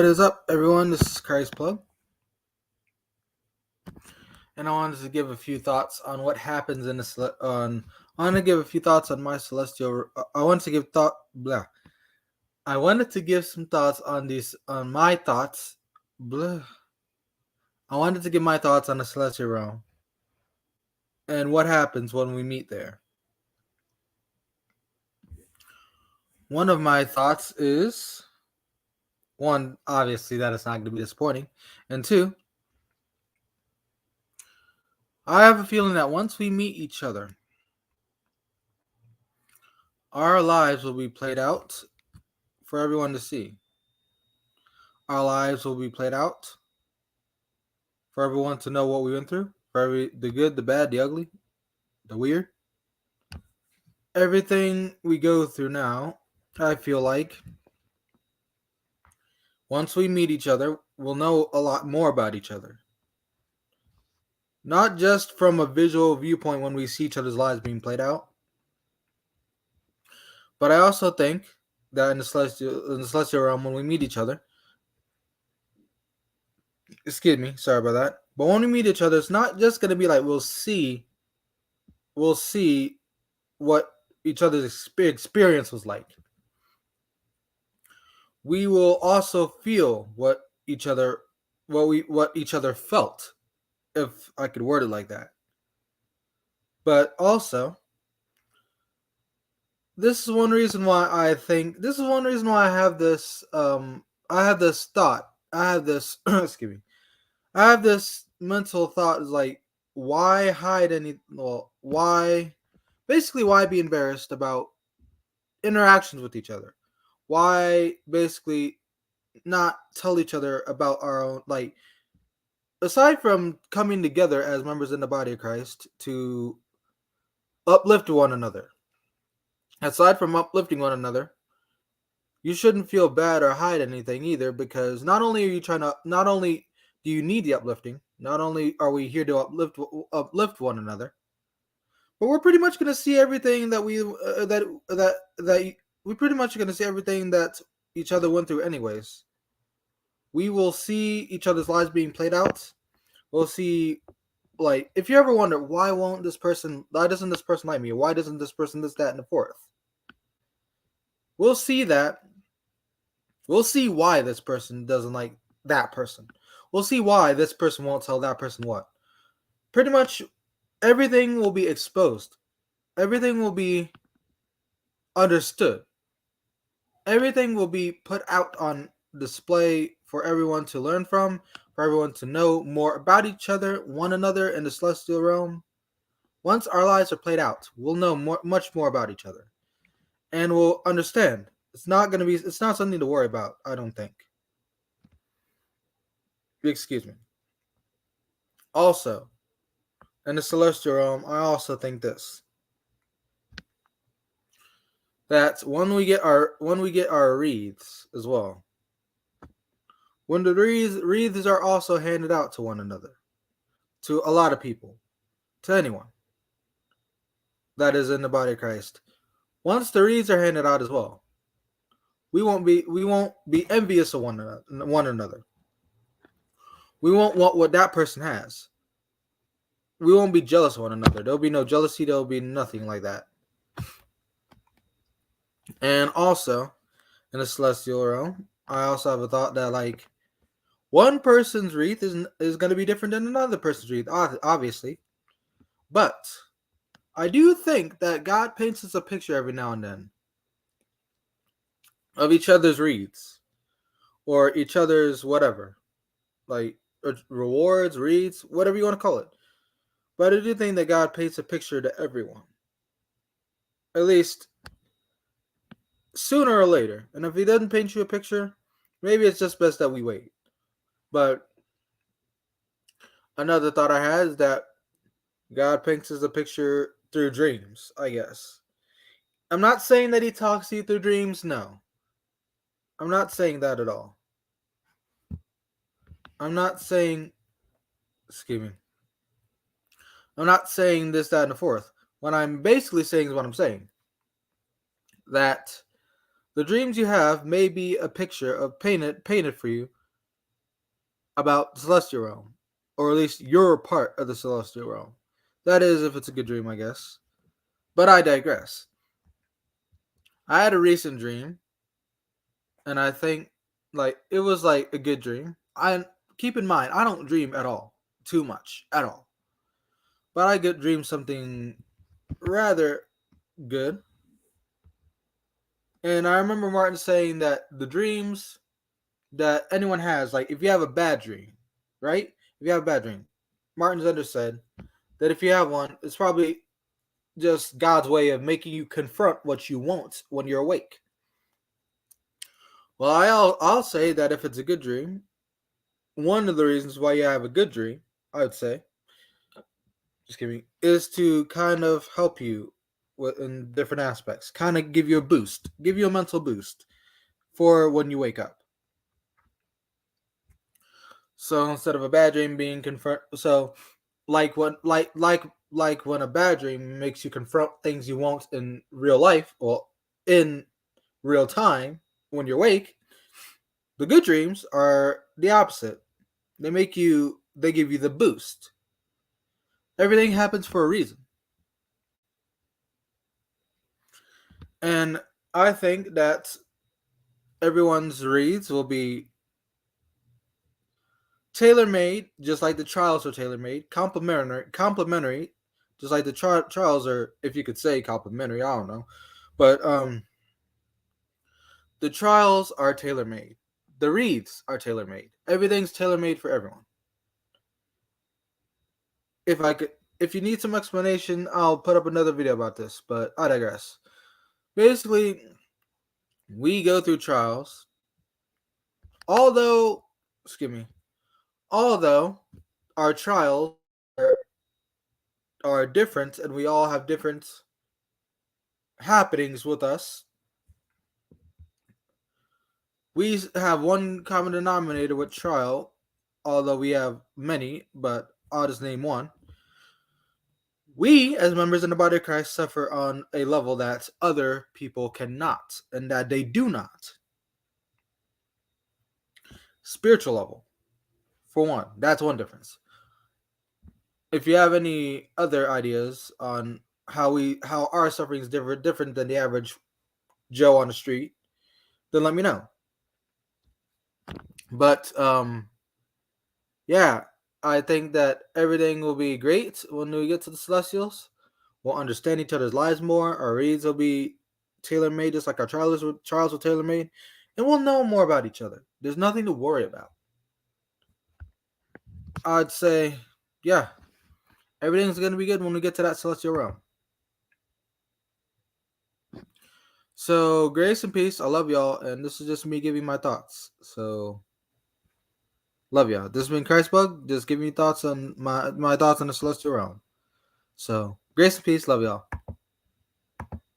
What is up, everyone? This is Christ Plug, and I wanted to give a few thoughts on what happens in the on. I want to give a few thoughts on my celestial. I wanted to give thought. Blah. I wanted to give some thoughts on these on my thoughts. Blah. I wanted to give my thoughts on the celestial realm and what happens when we meet there. One of my thoughts is one, obviously, that it's not going to be disappointing, and two, I have a feeling that once we meet each other, our lives will be played out for everyone to see. Our lives will be played out for everyone to know what we went through, for the good, the bad, the ugly, the weird. Everything we go through now, I feel like once we meet each other, we'll know a lot more about each other. Not just from a visual viewpoint when we see each other's lives being played out, but I also think that in the celestial realm, when we meet each other, excuse me, sorry about that. But when we meet each other, it's not just gonna be like we'll see what each other's experience was like. We will also feel what each other felt, if I could word it like that. But also, this is one reason why I have this thought. I have this excuse me. I have this mental thought is like, why hide why be embarrassed about interactions with each other? Why basically not tell each other about our own, like, aside from coming together as members in the body of Christ to uplift one another, aside from uplifting one another, you shouldn't feel bad or hide anything either, because not only do you need the uplifting, not only are we here to uplift one another, but we're pretty much going to see everything that we pretty much going to see everything that each other went through anyways. We will see each other's lives being played out. We'll see, like, if you ever wonder why doesn't this person like me? Why doesn't this person this, that, and the fourth? We'll see that. We'll see why this person doesn't like that person. We'll see why this person won't tell that person what. Pretty much everything will be exposed. Everything will be understood. Everything will be put out on display for everyone to learn from, for everyone to know more about each other, one another in the celestial realm. Once our lives are played out, we'll know much more about each other, and we'll understand. It's not something to worry about, I don't think. Excuse me. Also, in the celestial realm, I also think this: that when we get our wreaths as well, when the wreaths are also handed out to one another, to a lot of people, to anyone that is in the body of Christ, once the wreaths are handed out as well, we won't be envious of one another. We won't want what that person has. We won't be jealous of one another. There'll be no jealousy. There'll be nothing like that. And also, in the celestial realm, I also have a thought that, like, one person's wreath is going to be different than another person's wreath, obviously. But I do think that God paints us a picture every now and then of each other's wreaths, or each other's whatever, like rewards, wreaths, whatever you want to call it. But I do think that God paints a picture to everyone, at least sooner or later. And if He doesn't paint you a picture, maybe it's just best that we wait. But another thought I had is that God paints us a picture through dreams, I guess. I'm not saying that He talks to you through dreams, no. I'm not saying that at all. I'm not saying, excuse me, I'm not saying this, that, and the fourth. What I'm basically saying is what I'm saying. That The dreams you have may be a picture of painted for you about the celestial realm, or at least your part of the celestial realm. That is, if it's a good dream, I guess. But I digress. I had a recent dream, and I think like it was like a good dream. I keep in mind I don't dream at all, too much at all. But I get dream something rather good. And I remember Martin saying that the dreams that anyone has, like if you have a bad dream, right? If you have a bad dream, Martin Zender said that if you have one, it's probably just God's way of making you confront what you want when you're awake. Well, I'll say that if it's a good dream, one of the reasons why you have a good dream, I would say, just kidding, is to kind of help you in different aspects, kind of give you a boost, give you a mental boost for when you wake up. So instead of a bad dream being confront, so like when a bad dream makes you confront things you want in real life or in real time when you're awake, the good dreams are the opposite. They give you the boost. Everything happens for a reason. And I think that everyone's reads will be tailor-made, just like the trials are tailor-made, complementary, just like the trials are, if you could say complimentary, I don't know. But the trials are tailor-made. The reads are tailor-made. Everything's tailor-made for everyone. If you need some explanation, I'll put up another video about this, but I digress. Basically, we go through trials. Although our trials are different and we all have different happenings with us, we have one common denominator with trial, although we have many, but I'll just name one. We, as members in the body of Christ, suffer on a level that other people cannot, and that they do not. Spiritual level, for one. That's one difference. If you have any other ideas on how our suffering is different than the average Joe on the street, then let me know. But yeah, I think that everything will be great when we get to the Celestials. We'll understand each other's lives more. Our reads will be tailor-made, just like our trials were tailor-made. And we'll know more about each other. There's nothing to worry about. I'd say, yeah, everything's going to be good when we get to that Celestial realm. So, grace and peace. I love y'all. And this is just me giving my thoughts. So, love y'all. This has been Christbug. Just giving you thoughts on my thoughts on the Celestial realm. So, grace and peace. Love y'all.